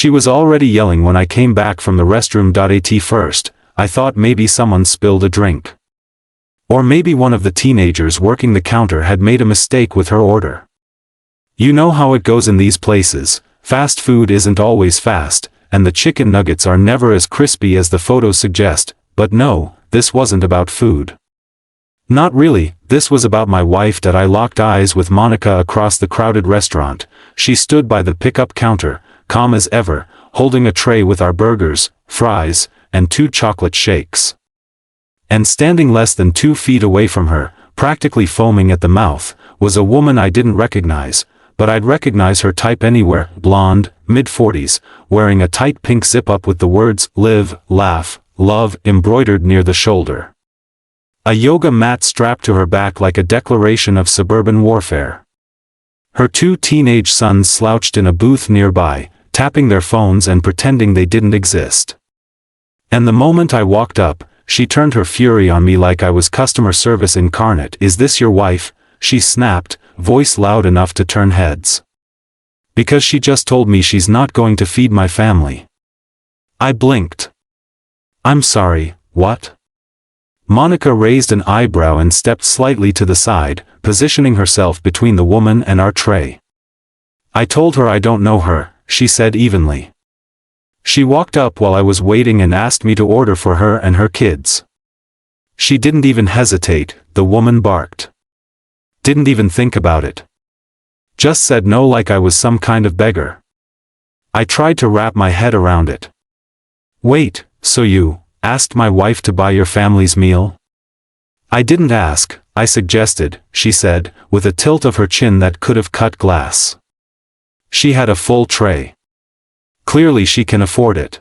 She was already yelling when I came back from the restroom. At first, I thought maybe someone spilled a drink. Or maybe one of the teenagers working the counter had made a mistake with her order. You know how it goes in these places, fast food isn't always fast, and the chicken nuggets are never as crispy as the photos suggest, but no, this wasn't about food. Not really, this was about my wife. I locked eyes with Monica across the crowded restaurant. She stood by the pickup counter, calm as ever, holding a tray with our burgers, fries, and 2 chocolate shakes. And standing less than 2 feet away from her, practically foaming at the mouth, was a woman I didn't recognize, but I'd recognize her type anywhere, blonde, mid-40s, wearing a tight pink zip-up with the words, live, laugh, love, embroidered near the shoulder. A yoga mat strapped to her back like a declaration of suburban warfare. Her 2 teenage sons slouched in a booth nearby, tapping their phones and pretending they didn't exist. And the moment I walked up, she turned her fury on me like I was customer service incarnate. Is this your wife? She snapped, voice loud enough to turn heads. Because she just told me she's not going to feed my family. I blinked. I'm sorry, what? Monica raised an eyebrow and stepped slightly to the side, positioning herself between the woman and our tray. I told her I don't know her, she said evenly. She walked up while I was waiting and asked me to order for her and her kids. She didn't even hesitate, the woman barked. Didn't even think about it. Just said no like I was some kind of beggar. I tried to wrap my head around it. Wait, so you asked my wife to buy your family's meal? I didn't ask, I suggested, she said, with a tilt of her chin that could have cut glass. She had a full tray. Clearly she can afford it.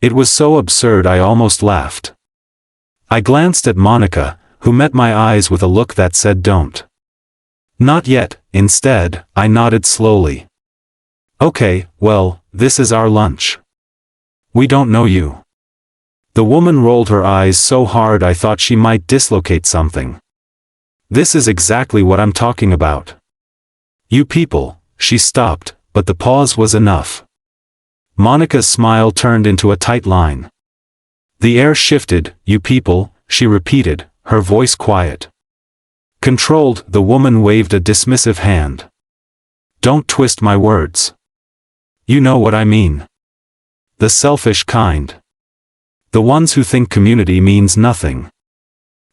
It was so absurd I almost laughed. I glanced at Monica, who met my eyes with a look that said don't. Not yet. Instead, I nodded slowly. Okay, well, this is our lunch. We don't know you. The woman rolled her eyes so hard I thought she might dislocate something. This is exactly what I'm talking about. You people. She stopped, but the pause was enough. Monica's smile turned into a tight line. The air shifted. You people, she repeated, her voice quiet. Controlled. The woman waved a dismissive hand. Don't twist my words. You know what I mean. The selfish kind. The ones who think community means nothing.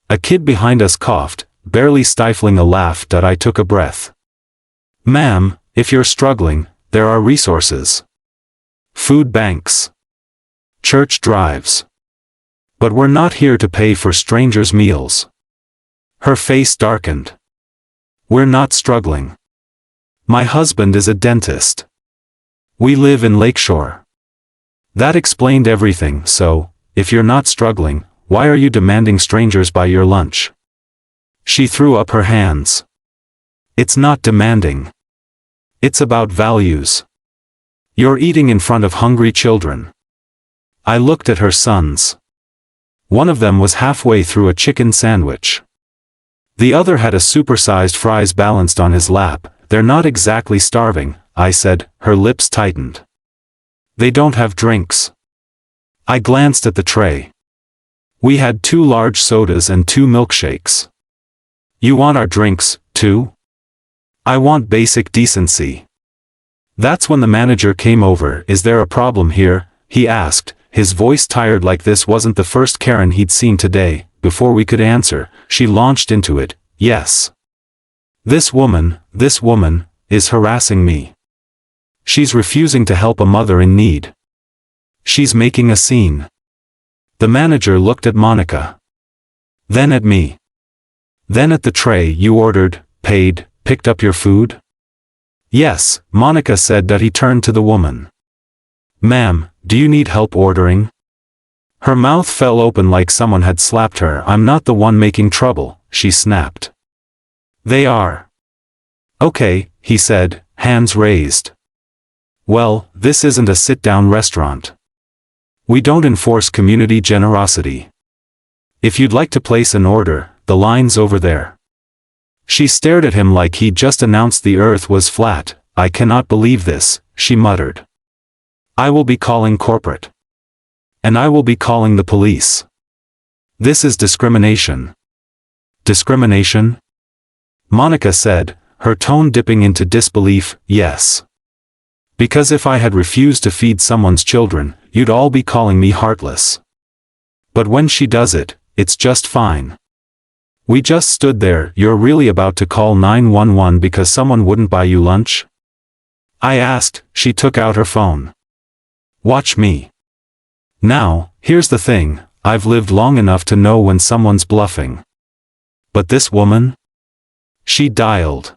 A kid behind us coughed, barely stifling a laugh. I took a breath. Ma'am, if you're struggling, there are resources. Food banks. Church drives. But we're not here to pay for strangers' meals. Her face darkened. We're not struggling. My husband is a dentist. We live in Lakeshore. That explained everything. So, if you're not struggling, why are you demanding strangers buy your lunch? She threw up her hands. It's not demanding. It's about values. You're eating in front of hungry children. I looked at her sons. One of them was halfway through a chicken sandwich. The other had a supersized fries balanced on his lap. They're not exactly starving, I said, her lips tightened. They don't have drinks. I glanced at the tray. We had 2 large sodas and 2 milkshakes. You want our drinks, too? I want basic decency. That's when the manager came over. Is there a problem here? He asked, his voice tired like this wasn't the first Karen he'd seen today. Before we could answer, she launched into it. Yes. This woman, is harassing me. She's refusing to help a mother in need. She's making a scene. The manager looked at Monica. Then at me. Then at the tray. You ordered, paid, picked up your food? Yes, Monica said. He turned to the woman. Ma'am, do you need help ordering? Her mouth fell open like someone had slapped her. I'm not the one making trouble, she snapped. They are. Okay, he said, hands raised. Well, this isn't a sit-down restaurant. We don't enforce community generosity. If you'd like to place an order, the line's over there. She stared at him like he'd just announced the earth was flat. I cannot believe this, she muttered. I will be calling corporate. And I will be calling the police. This is discrimination. Discrimination? Monica said, her tone dipping into disbelief. Yes. Because if I had refused to feed someone's children, you'd all be calling me heartless. But when she does it, it's just fine. We just stood there. You're really about to call 911 because someone wouldn't buy you lunch? I asked. She took out her phone. Watch me. Now, here's the thing, I've lived long enough to know when someone's bluffing. But this woman? She dialed.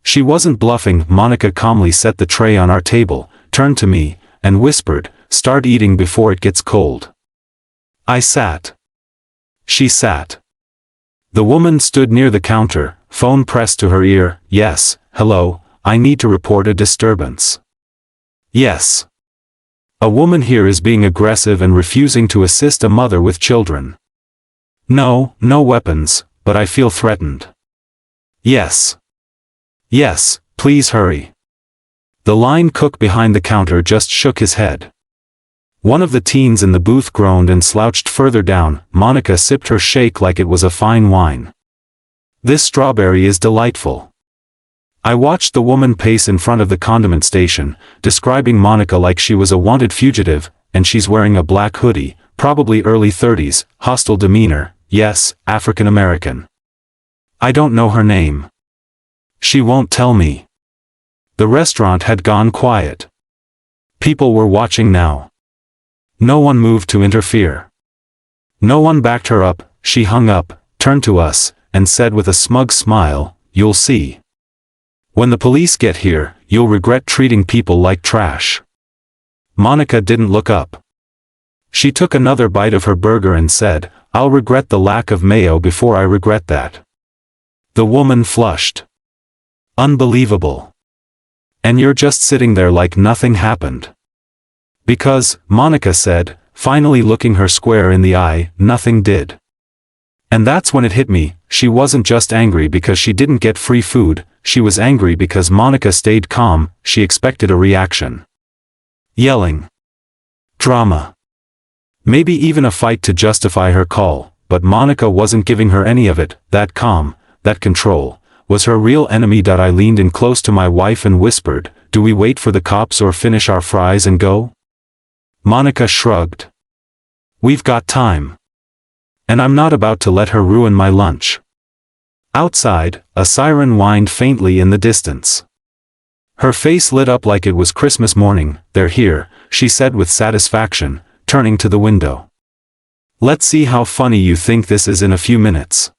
She wasn't bluffing. Monica calmly set the tray on our table, turned to me, and whispered, "Start eating before it gets cold." I sat. She sat. The woman stood near the counter, phone pressed to her ear. "Yes, hello, I need to report a disturbance." "Yes. A woman here is being aggressive and refusing to assist a mother with children." "No, no weapons, but I feel threatened." "Yes. Yes, please hurry." The line cook behind the counter just shook his head. One of the teens in the booth groaned and slouched further down. Monica sipped her shake like it was a fine wine. "This strawberry is delightful." I watched the woman pace in front of the condiment station, describing Monica like she was a wanted fugitive, and she's wearing a black hoodie, probably early 30s, hostile demeanor, yes, African American. I don't know her name. She won't tell me. The restaurant had gone quiet. People were watching now. No one moved to interfere. No one backed her up. She hung up, turned to us, and said with a smug smile, "You'll see. When the police get here, you'll regret treating people like trash." Monica didn't look up. She took another bite of her burger and said, "I'll regret the lack of mayo before I regret that." The woman flushed. "Unbelievable. And you're just sitting there like nothing happened." "Because," Monica said, finally looking her square in the eye, "nothing did." And that's when it hit me, she wasn't just angry because she didn't get free food, she was angry because Monica stayed calm. She expected a reaction. Yelling. Drama. Maybe even a fight to justify her call, but Monica wasn't giving her any of it. That calm, that control, was her real enemy. I leaned in close to my wife and whispered, "Do we wait for the cops or finish our fries and go?" Monica shrugged. "We've got time. And I'm not about to let her ruin my lunch." Outside, a siren whined faintly in the distance. Her face lit up like it was Christmas morning. "They're here," she said with satisfaction, turning to the window. "Let's see how funny you think this is in a few minutes."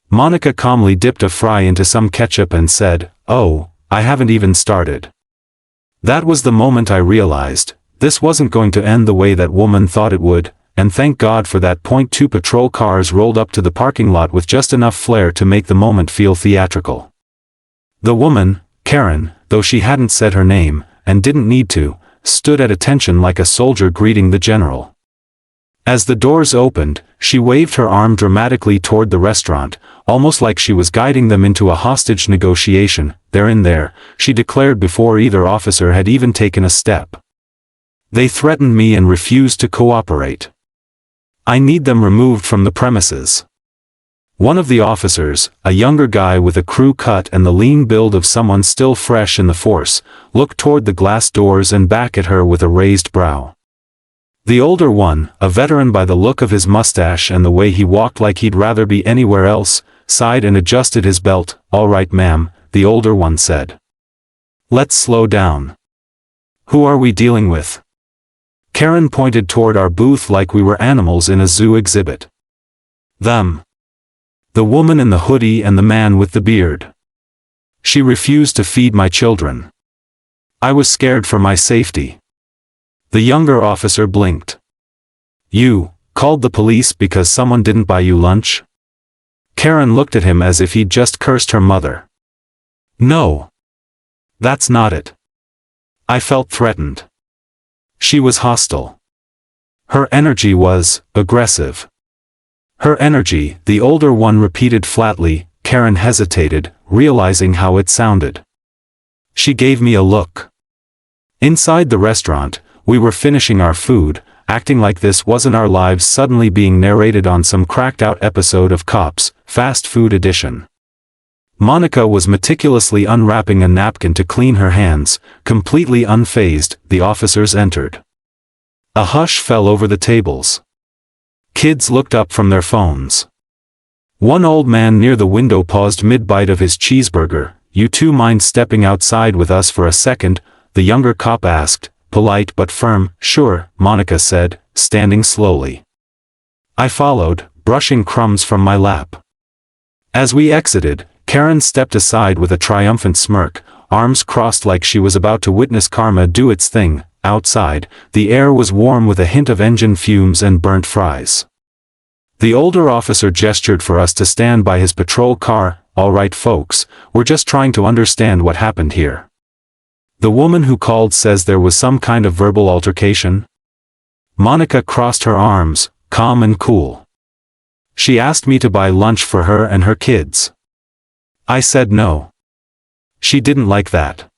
Monica calmly dipped a fry into some ketchup and said, "Oh, I haven't even started." That was the moment I realized, this wasn't going to end the way that woman thought it would, and thank God for that. .2 patrol cars rolled up to the parking lot with just enough flair to make the moment feel theatrical. The woman, Karen, though she hadn't said her name, and didn't need to, stood at attention like a soldier greeting the general. As the doors opened, she waved her arm dramatically toward the restaurant, almost like she was guiding them into a hostage negotiation. "They're in there," she declared before either officer had even taken a step. "They threatened me and refused to cooperate. I need them removed from the premises." One of the officers, a younger guy with a crew cut and the lean build of someone still fresh in the force, looked toward the glass doors and back at her with a raised brow. The older one, a veteran by the look of his mustache and the way he walked like he'd rather be anywhere else, sighed and adjusted his belt. "All right, ma'am," the older one said. "Let's slow down. Who are we dealing with?" Karen pointed toward our booth like we were animals in a zoo exhibit. "Them. The woman in the hoodie and the man with the beard. She refused to feed my children. I was scared for my safety." The younger officer blinked. "You called the police because someone didn't buy you lunch?" Karen looked at him as if he'd just cursed her mother. "No. That's not it. I felt threatened." She was hostile. Her energy was aggressive. "Her energy," the older one repeated flatly. Karen hesitated, realizing how it sounded. She gave me a look. Inside the restaurant, we were finishing our food, acting like this wasn't our lives suddenly being narrated on some cracked-out episode of Cops, Fast Food Edition. Monica was meticulously unwrapping a napkin to clean her hands. Completely unfazed, the officers entered. A hush fell over the tables. Kids looked up from their phones. One old man near the window paused mid-bite of his cheeseburger. "You two mind stepping outside with us for a second?" the younger cop asked, polite but firm. "Sure," Monica said, standing slowly. I followed, brushing crumbs from my lap. As we exited, Karen stepped aside with a triumphant smirk, arms crossed like she was about to witness karma do its thing. Outside, the air was warm with a hint of engine fumes and burnt fries. The older officer gestured for us to stand by his patrol car. "All right folks, we're just trying to understand what happened here. The woman who called says there was some kind of verbal altercation." Monica crossed her arms, calm and cool. "She asked me to buy lunch for her and her kids. I said no. She didn't like that."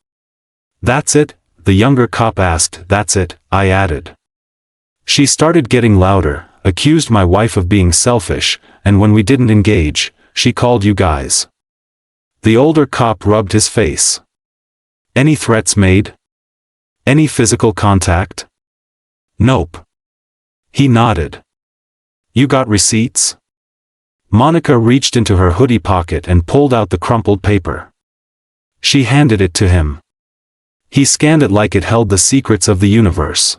"That's it?" the younger cop asked. "That's it," I added. "She started getting louder, accused my wife of being selfish, and when we didn't engage, she called you guys." The older cop rubbed his face. "Any threats made? Any physical contact?" "Nope." He nodded. "You got receipts?" Monica reached into her hoodie pocket and pulled out the crumpled paper. She handed it to him. He scanned it like it held the secrets of the universe.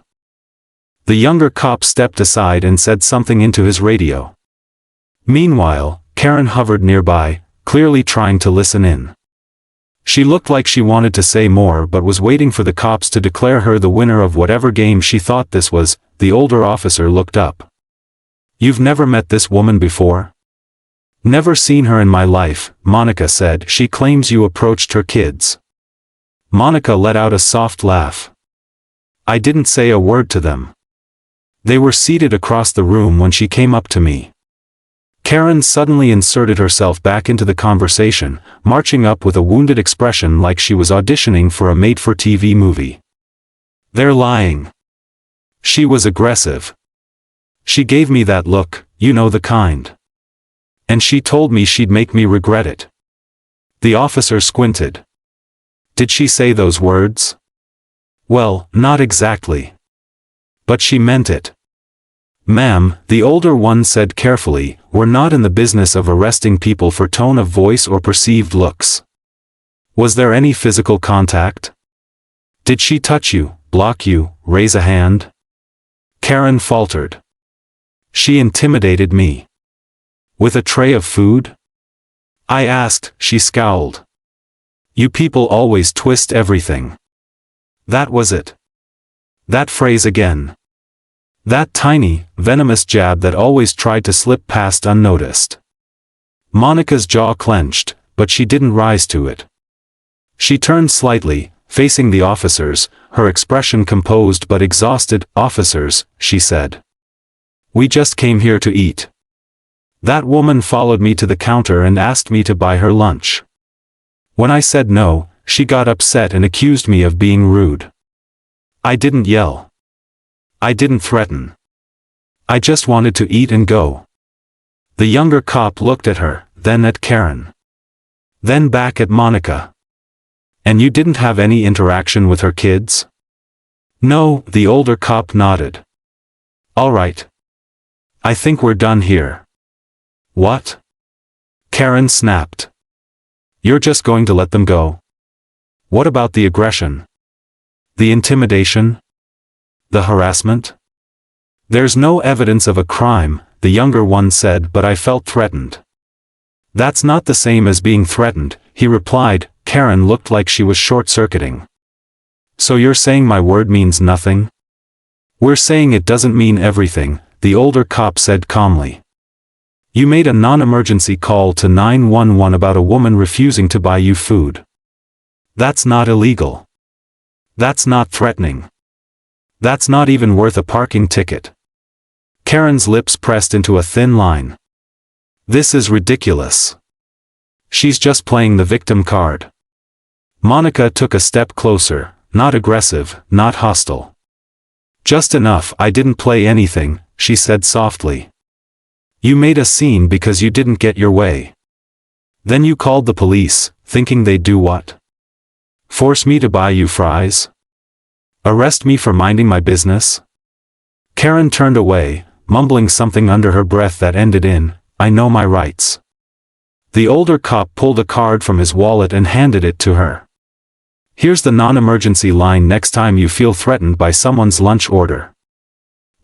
The younger cop stepped aside and said something into his radio. Meanwhile, Karen hovered nearby, clearly trying to listen in. She looked like she wanted to say more but was waiting for the cops to declare her the winner of whatever game she thought this was. The older officer looked up. "You've never met this woman before?" "Never seen her in my life," Monica said. "She claims you approached her kids." Monica let out a soft laugh. "I didn't say a word to them. They were seated across the room when she came up to me." Karen suddenly inserted herself back into the conversation, marching up with a wounded expression like she was auditioning for a made-for-TV movie. "They're lying." She was aggressive. "She gave me that look, you know the kind. And she told me she'd make me regret it." The officer squinted. "Did she say those words?" "Well, not exactly. But she meant it." "Ma'am," the older one said carefully, "we're not in the business of arresting people for tone of voice or perceived looks. Was there any physical contact? Did she touch you, block you, raise a hand?" Karen faltered. "She intimidated me." "With a tray of food?" I asked. She scowled. "You people always twist everything." That was it. That phrase again. That tiny, venomous jab that always tried to slip past unnoticed. Monica's jaw clenched, but she didn't rise to it. She turned slightly, facing the officers, her expression composed but exhausted. "Officers," she said. "We just came here to eat. That woman followed me to the counter and asked me to buy her lunch. When I said no, she got upset and accused me of being rude. I didn't yell. I didn't threaten. I just wanted to eat and go." The younger cop looked at her, then at Karen. Then back at Monica. "And you didn't have any interaction with her kids?" "No," the older cop nodded. "All right. I think we're done here." "What?" Karen snapped. "You're just going to let them go? What about the aggression? The intimidation? The harassment?" "There's no evidence of a crime," the younger one said, "but I felt threatened." "That's not the same as being threatened," he replied. Karen looked like she was short-circuiting. "So you're saying my word means nothing?" "We're saying it doesn't mean everything," the older cop said calmly. "You made a non-emergency call to 911 about a woman refusing to buy you food. That's not illegal. That's not threatening. That's not even worth a parking ticket." Karen's lips pressed into a thin line. "This is ridiculous. She's just playing the victim card." Monica took a step closer. not aggressive, not hostile. Just enough I didn't play anything, she said softly. You made a scene because you didn't get your way. Then you called the police, thinking they'd do what? Force me to buy you fries? Arrest me for minding my business? Karen turned away, mumbling something under her breath that ended in, I know my rights. The older cop pulled a card from his wallet and handed it to her. Here's the non-emergency line next time you feel threatened by someone's lunch order.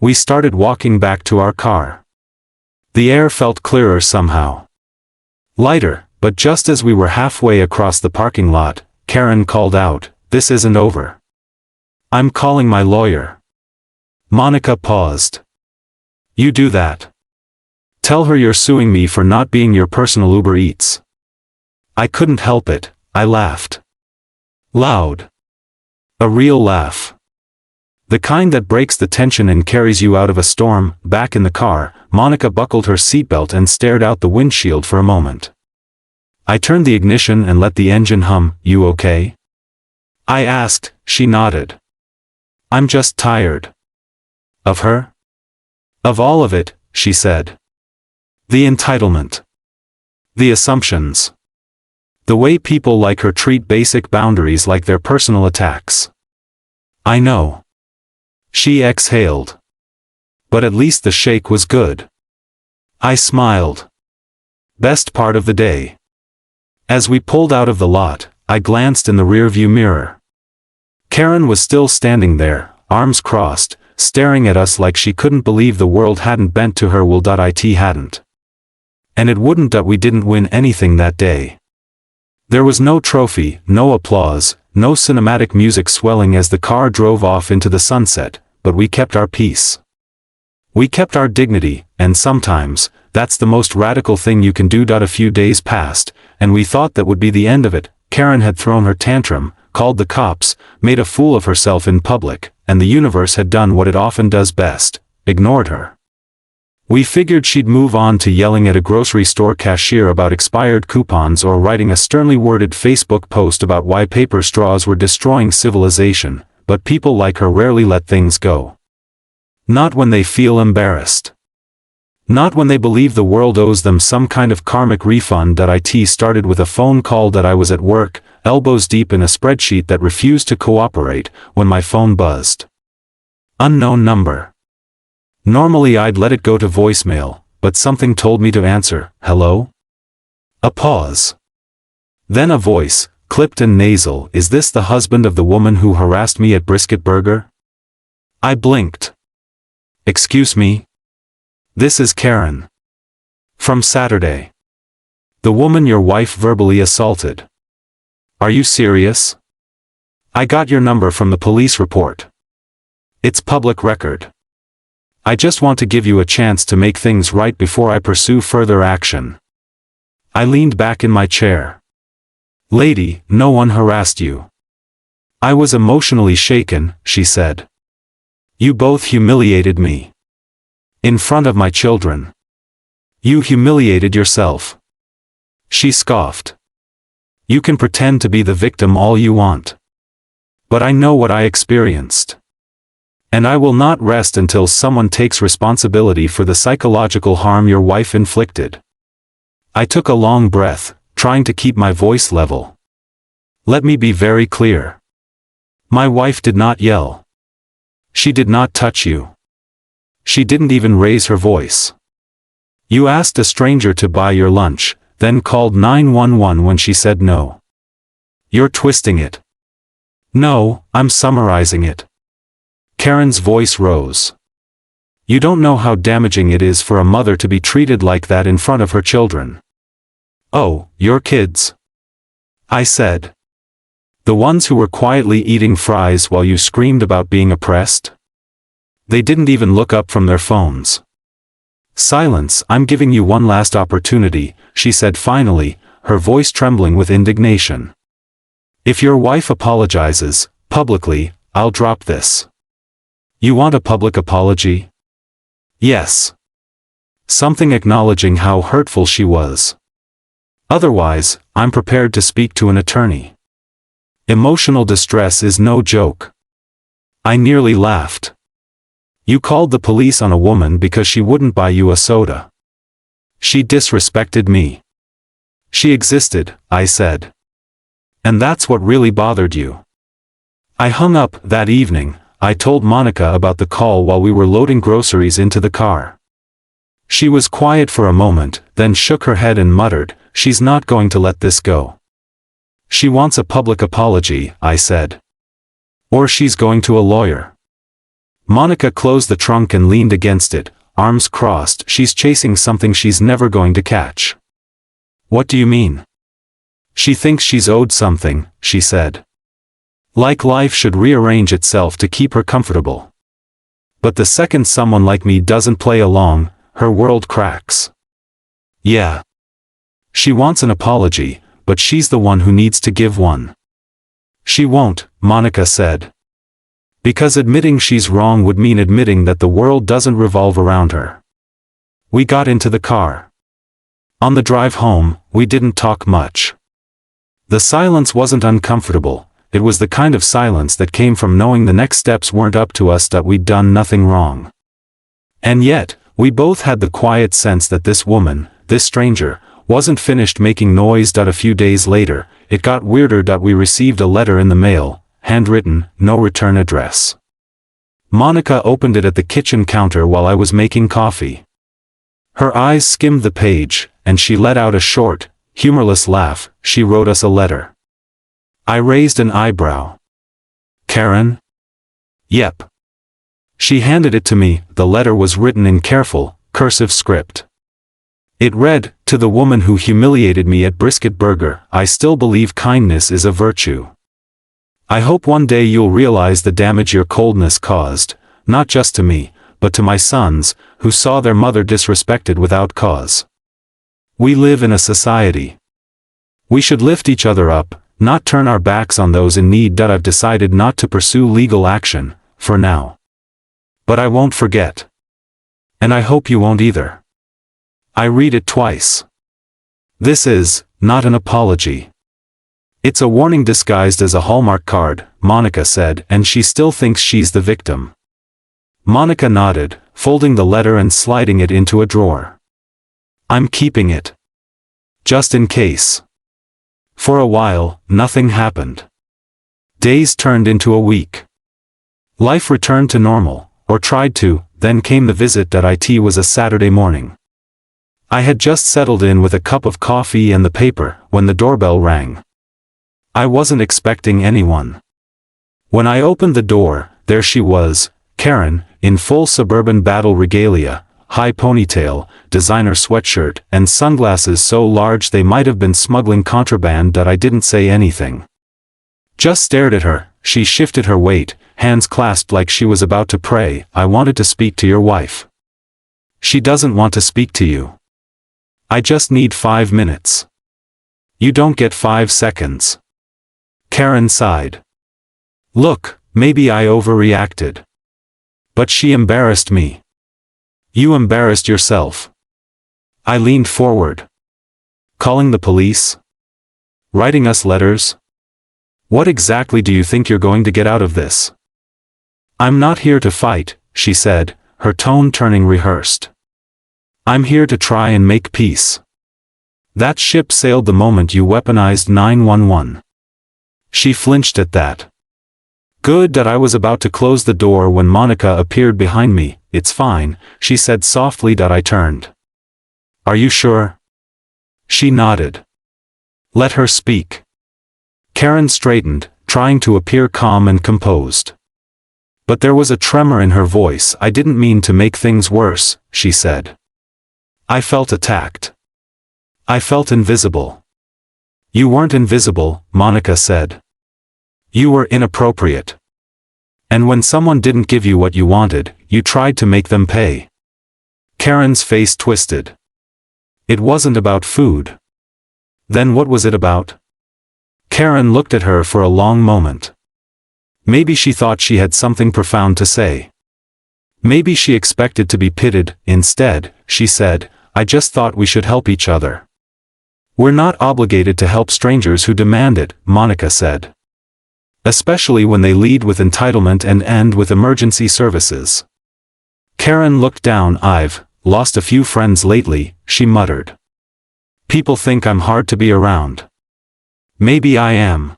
We started walking back to our car. The air felt clearer somehow. Lighter, but just as we were halfway across the parking lot, Karen called out, this isn't over. I'm calling my lawyer. Monica paused. You do that. Tell her you're suing me for not being your personal Uber Eats. I couldn't help it, I laughed. Loud. A real laugh. The kind that breaks the tension and carries you out of a storm. Back in the car, Monica buckled her seatbelt and stared out the windshield for a moment. I turned the ignition and let the engine hum. You okay? I asked. She nodded. I'm just tired. Of her? Of all of it, she said. The entitlement. The assumptions. The way people like her treat basic boundaries like their personal attacks. I know. She exhaled. But at least the shake was good. I smiled. Best part of the day. As we pulled out of the lot, I glanced in the rearview mirror. Karen was still standing there, arms crossed, staring at us like she couldn't believe the world hadn't bent to her will. It hadn't. And it wouldn't. We didn't win anything that day. There was no trophy, no applause, no cinematic music swelling as the car drove off into the sunset, but we kept our peace. We kept our dignity, and sometimes, that's the most radical thing you can do. A few days passed, and we thought that would be the end of it. Karen had thrown her tantrum, called the cops, made a fool of herself in public, and the universe had done what it often does best, ignored her. We figured she'd move on to yelling at a grocery store cashier about expired coupons or writing a sternly worded Facebook post about why paper straws were destroying civilization, but people like her rarely let things go. Not when they feel embarrassed. Not when they believe the world owes them some kind of karmic refund. It started with a phone call that I was at work, elbows deep in a spreadsheet that refused to cooperate, when my phone buzzed. Unknown number. Normally I'd let it go to voicemail, but something told me to answer. Hello? A pause. Then a voice, clipped and nasal. Is this the husband of the woman who harassed me at Brisket Burger? I blinked. Excuse me? This is Karen. From Saturday. The woman your wife verbally assaulted. Are you serious? I got your number from the police report. It's public record. I just want to give you a chance to make things right before I pursue further action. I leaned back in my chair. Lady, no one harassed you. I was emotionally shaken, she said. You both humiliated me. In front of my children. You humiliated yourself. She scoffed. You can pretend to be the victim all you want. But I know what I experienced. And I will not rest until someone takes responsibility for the psychological harm your wife inflicted. I took a long breath, trying to keep my voice level. Let me be very clear. My wife did not yell. She did not touch you. She didn't even raise her voice. You asked a stranger to buy your lunch, then called 911 when she said no. You're twisting it. No, I'm summarizing it. Karen's voice rose. You don't know how damaging it is for a mother to be treated like that in front of her children. Oh, your kids? I said. The ones who were quietly eating fries while you screamed about being oppressed? They didn't even look up from their phones. Silence. I'm giving you one last opportunity, she said finally, her voice trembling with indignation. If your wife apologizes, publicly, I'll drop this. You want a public apology? Yes. Something acknowledging how hurtful she was. Otherwise, I'm prepared to speak to an attorney. Emotional distress is no joke. I nearly laughed. You called the police on a woman because she wouldn't buy you a soda. She disrespected me. She existed, I said. And that's what really bothered you. I hung up. That evening, I told Monica about the call while we were loading groceries into the car. She was quiet for a moment, then shook her head and muttered, "She's not going to let this go. She wants a public apology," I said. "Or she's going to a lawyer." Monica closed the trunk and leaned against it, arms crossed. "She's chasing something she's never going to catch." "What do you mean?" "She thinks she's owed something," she said. "Like life should rearrange itself to keep her comfortable. But the second someone like me doesn't play along, her world cracks." "Yeah. She wants an apology, but she's the one who needs to give one." "She won't," Monica said. "Because admitting she's wrong would mean admitting that the world doesn't revolve around her." We got into the car. On the drive home, we didn't talk much. The silence wasn't uncomfortable, it was the kind of silence that came from knowing the next steps weren't up to us, that we'd done nothing wrong. And yet, we both had the quiet sense that this woman, this stranger, wasn't finished making noise. A few days later, it got weirder. We received a letter in the mail, handwritten, no return address. Monica opened it at the kitchen counter while I was making coffee. Her eyes skimmed the page, and she let out a short, humorless laugh. "She wrote us a letter." I raised an eyebrow. "Karen?" "Yep." She handed it to me. The letter was written in careful, cursive script. It read, "To the woman who humiliated me at Brisket Burger, I still believe kindness is a virtue. I hope one day you'll realize the damage your coldness caused, not just to me, but to my sons, who saw their mother disrespected without cause. We live in a society. We should lift each other up, not turn our backs on those in need. I've decided not to pursue legal action, for now. But I won't forget. And I hope you won't either." I read it twice. This is not an apology. It's a warning disguised as a Hallmark card, Monica said, and she still thinks she's the victim. Monica nodded, folding the letter and sliding it into a drawer. "I'm keeping it. Just in case." For a while, nothing happened. Days turned into a week. Life returned to normal, or tried to. Then came the visit. It was a Saturday morning. I had just settled in with a cup of coffee and the paper, when the doorbell rang. I wasn't expecting anyone. When I opened the door, there she was, Karen, in full suburban battle regalia, high ponytail, designer sweatshirt, and sunglasses so large they might have been smuggling contraband. I didn't say anything. Just stared at her. She shifted her weight, hands clasped like she was about to pray. "I wanted to speak to your wife." "She doesn't want to speak to you. I just need 5 minutes." "You don't get 5 seconds. Karen sighed. "Look, maybe I overreacted. But she embarrassed me." "You embarrassed yourself." I leaned forward. "Calling the police? Writing us letters? What exactly do you think you're going to get out of this?" "I'm not here to fight," she said, her tone turning rehearsed. "I'm here to try and make peace. That ship sailed the moment you weaponized 911. She flinched at that. "Good." I was about to close the door when Monica appeared behind me. "It's fine," she said softly. I turned. "Are you sure?" She nodded. "Let her speak." Karen straightened, trying to appear calm and composed. But there was a tremor in her voice. "I didn't mean to make things worse," she said. I felt attacked. I felt invisible. "You weren't invisible," Monica said. "You were inappropriate. And when someone didn't give you what you wanted, you tried to make them pay." Karen's face twisted. "It wasn't about food. Then what was it about?" Karen looked at her for a long moment. Maybe she thought she had something profound to say. Maybe she expected to be pitied. Instead, she said, "I just thought we should help each other." "We're not obligated to help strangers who demand it," Monica said. Especially when they lead with entitlement and end with emergency services. Karen looked down. I've lost a few friends lately, she muttered. People think I'm hard to be around. Maybe I am.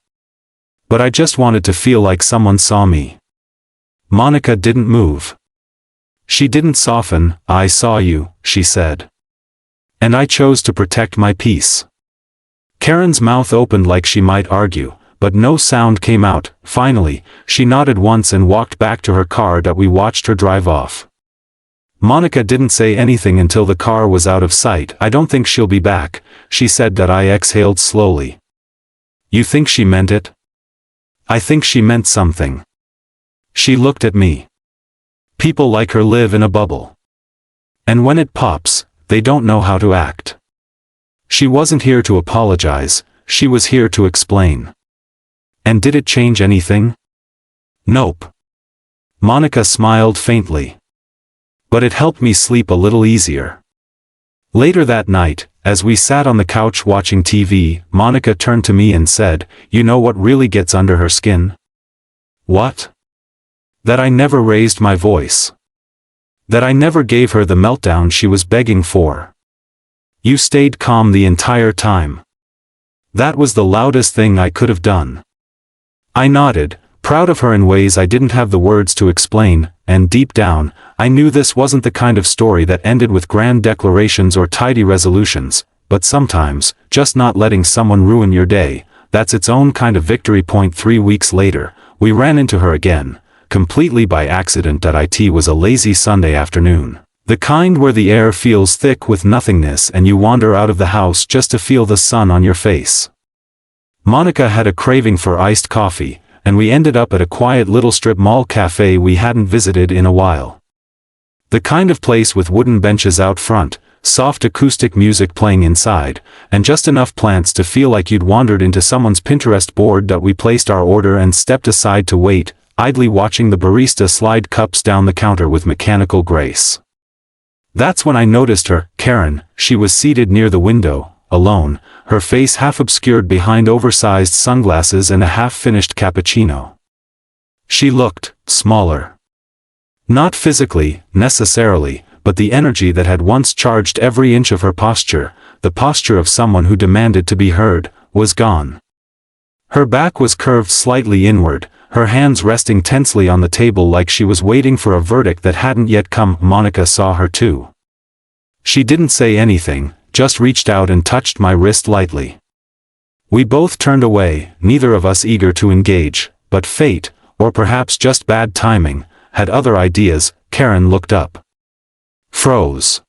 But I just wanted to feel like someone saw me. Monica didn't move. She didn't soften. I saw you, she said. And I chose to protect my peace. Karen's mouth opened like she might argue, but no sound came out. Finally, she nodded once and walked back to her car that we watched her drive off. Monica didn't say anything until the car was out of sight. I don't think she'll be back, she said. That I exhaled slowly. You think she meant it? I think she meant something. She looked at me. People like her live in a bubble. And when it pops, they don't know how to act. She wasn't here to apologize, she was here to explain. And did it change anything? Nope. Monica smiled faintly. But it helped me sleep a little easier. Later that night, as we sat on the couch watching TV, Monica turned to me and said, "You know what really gets under her skin?" What? That I never raised my voice. That I never gave her the meltdown she was begging for. You stayed calm the entire time. That was the loudest thing I could have done. I nodded, proud of her in ways I didn't have the words to explain, and deep down, I knew this wasn't the kind of story that ended with grand declarations or tidy resolutions, but sometimes, just not letting someone ruin your day, that's its own kind of victory. 3 weeks later, we ran into her again, completely by accident. It was a lazy Sunday afternoon. The kind where the air feels thick with nothingness and you wander out of the house just to feel the sun on your face. Monica had a craving for iced coffee, and we ended up at a quiet little strip mall cafe we hadn't visited in a while. The kind of place with wooden benches out front, soft acoustic music playing inside, and just enough plants to feel like you'd wandered into someone's Pinterest board. We placed our order and stepped aside to wait, idly watching the barista slide cups down the counter with mechanical grace. That's when I noticed her, Karen. She was seated near the window, alone, her face half obscured behind oversized sunglasses and a half-finished cappuccino. She looked smaller. Not physically, necessarily, but the energy that had once charged every inch of her posture, the posture of someone who demanded to be heard, was gone. Her back was curved slightly inward, her hands resting tensely on the table like she was waiting for a verdict that hadn't yet come. Monica saw her too. She didn't say anything, just reached out and touched my wrist lightly. We both turned away, neither of us eager to engage, but fate, or perhaps just bad timing, had other ideas. Karen looked up. Froze.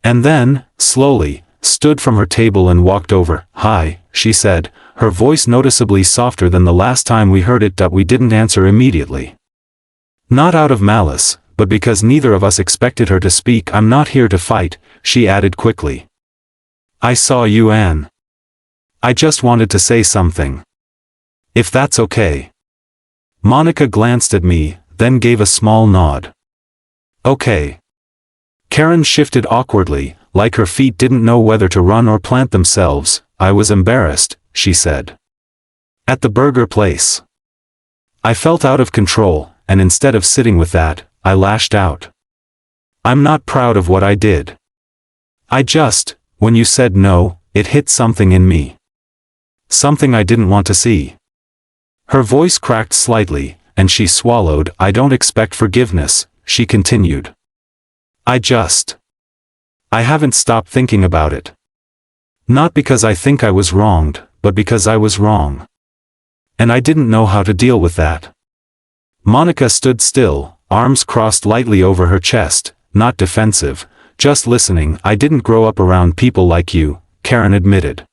And then, slowly, stood from her table and walked over. "Hi," she said, her voice noticeably softer than the last time we heard it. We didn't answer immediately. Not out of malice, but because neither of us expected her to speak. "I'm not here to fight," she added quickly. "I saw you, Anne. I just wanted to say something. If that's okay." Monica glanced at me, then gave a small nod. "Okay." Karen shifted awkwardly, like her feet didn't know whether to run or plant themselves. "I was embarrassed," she said. "At the burger place. I felt out of control, and instead of sitting with that, I lashed out. I'm not proud of what I did. When you said no, it hit something in me. Something I didn't want to see." Her voice cracked slightly, and she swallowed. "I don't expect forgiveness," she continued. I haven't stopped thinking about it. Not because I think I was wronged, but because I was wrong. And I didn't know how to deal with that." Monica stood still, arms crossed lightly over her chest, not defensive, just listening. "I didn't grow up around people like you," Karen admitted.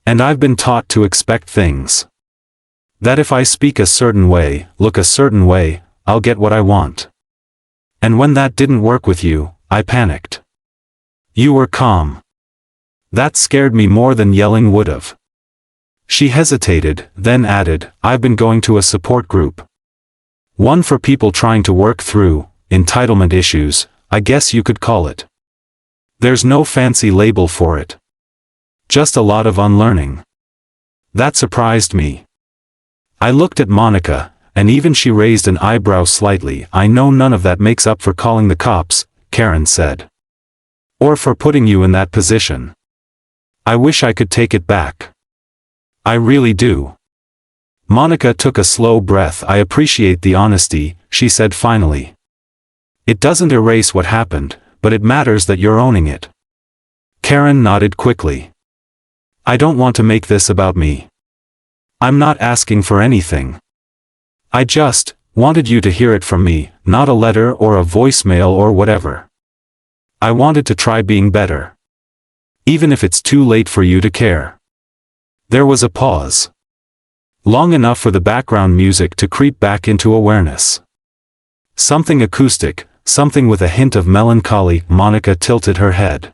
"And I've been taught to expect things. That if I speak a certain way, look a certain way, I'll get what I want. And when that didn't work with you, I panicked. You were calm. That scared me more than yelling would've." She hesitated, then added, "I've been going to a support group. One for people trying to work through entitlement issues, I guess you could call it. There's no fancy label for it. Just a lot of unlearning." That surprised me. I looked at Monica, and even she raised an eyebrow slightly. I know none of that makes up for calling the cops, Karen said. Or for putting you in that position. I wish I could take it back. I really do. Monica took a slow breath. I appreciate the honesty, she said finally. It doesn't erase what happened, but it matters that you're owning it. Karen nodded quickly. I don't want to make this about me. I'm not asking for anything. I just wanted you to hear it from me, not a letter or a voicemail or whatever. I wanted to try being better. Even if it's too late for you to care. There was a pause. Long enough for the background music to creep back into awareness. Something acoustic, something with a hint of melancholy. Monica tilted her head.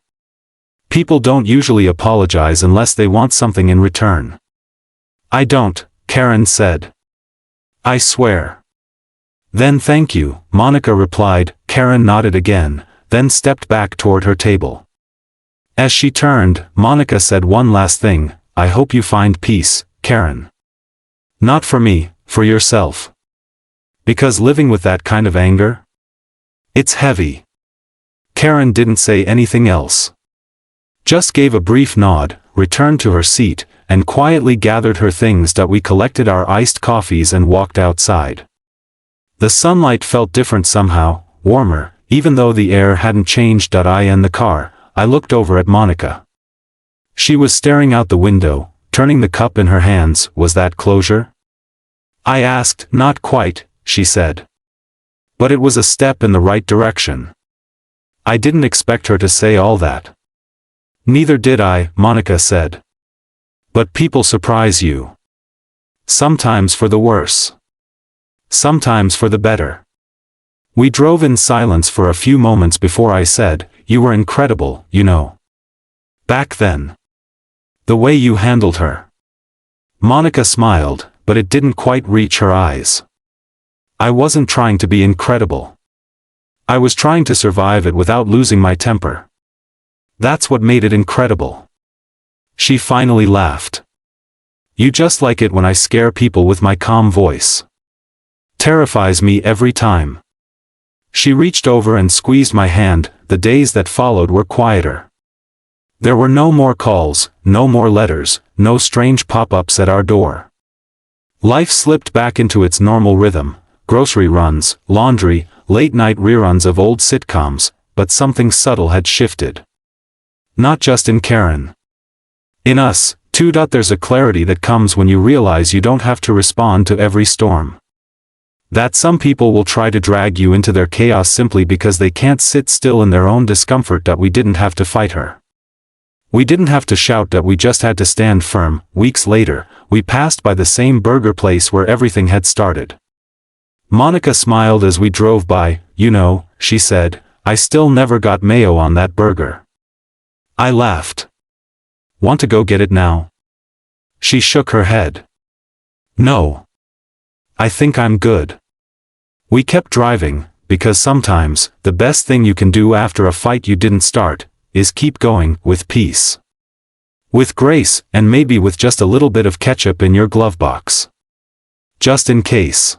People don't usually apologize unless they want something in return. I don't, Karen said. I swear. Then thank you, Monica replied. Karen nodded again, then stepped back toward her table. As she turned, Monica said one last thing. I hope you find peace, Karen. Not for me, for yourself. Because living with that kind of anger? It's heavy. Karen didn't say anything else. Just gave a brief nod, returned to her seat, and quietly gathered her things that we collected our iced coffees and walked outside. The sunlight felt different somehow, warmer, even though the air hadn't changed. In the car, I looked over at Monica. She was staring out the window, turning the cup in her hands. Was that closure? I asked. Not quite, she said. But it was a step in the right direction. I didn't expect her to say all that. Neither did I, Monica said. But people surprise you. Sometimes for the worse. Sometimes for the better. We drove in silence for a few moments before I said, you were incredible, you know. Back then. The way you handled her. Monica smiled, but it didn't quite reach her eyes. I wasn't trying to be incredible. I was trying to survive it without losing my temper. That's what made it incredible. She finally laughed. You just like it when I scare people with my calm voice. Terrifies me every time. She reached over and squeezed my hand. The days that followed were quieter. There were no more calls, no more letters, no strange pop-ups at our door. Life slipped back into its normal rhythm, grocery runs, laundry, late-night reruns of old sitcoms, but something subtle had shifted. Not just in Karen. In us, too. There's a clarity that comes when you realize you don't have to respond to every storm. That some people will try to drag you into their chaos simply because they can't sit still in their own discomfort. We didn't have to fight her. We didn't have to shout. We just had to stand firm. Weeks later, we passed by the same burger place where everything had started. Monica smiled as we drove by. You know, she said, I still never got mayo on that burger. I laughed. Want to go get it now? She shook her head. No. I think I'm good. We kept driving, because sometimes, the best thing you can do after a fight you didn't start, is keep going, with peace. With grace, and maybe with just a little bit of ketchup in your glove box. Just in case.